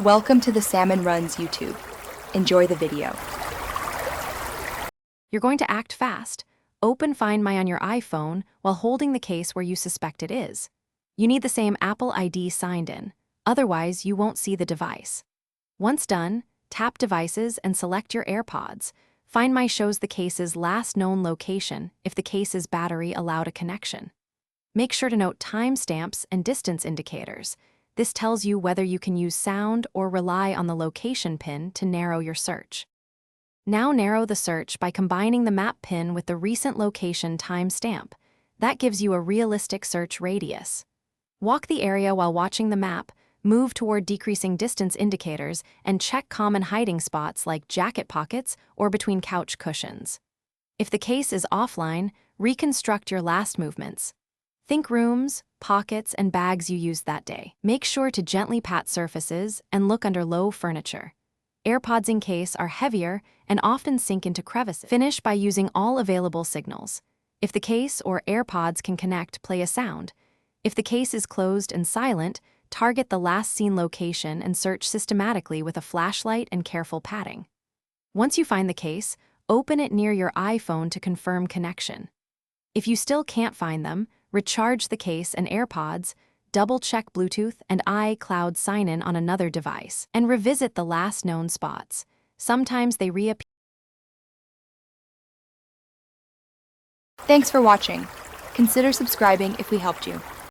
Welcome to the Salmon Runs YouTube. Enjoy the video. You're going to act fast. Open Find My on your iPhone while holding the case where you suspect it is. You need the same Apple ID signed in, otherwise you won't see the device. Once done, tap Devices and select your Airpods. Find My shows the case's last known location if the case's battery allowed a connection. Make sure to note timestamps and distance indicators. This tells you whether you can use sound or rely on the location pin to narrow your search. Now narrow the search by combining the map pin with the recent location timestamp. That gives you a realistic search radius. Walk the area while watching the map, move toward decreasing distance indicators, and check common hiding spots like jacket pockets or between couch cushions. If the case is offline, reconstruct your last movements. Think rooms, pockets, and bags you used that day. Make sure to gently pat surfaces and look under low furniture. Airpods in case are heavier and often sink into crevices. Finish by using all available signals. If the case or Airpods can connect, play a sound. If the case is closed and silent, target the last seen location and search systematically with a flashlight and careful patting. Once you find the case, open it near your iPhone to confirm connection. If you still can't find them, recharge the case and Airpods, double-check Bluetooth and iCloud sign-in on another device, and revisit the last known spots. Sometimes they reappear. Thanks for watching. Consider subscribing if we helped you.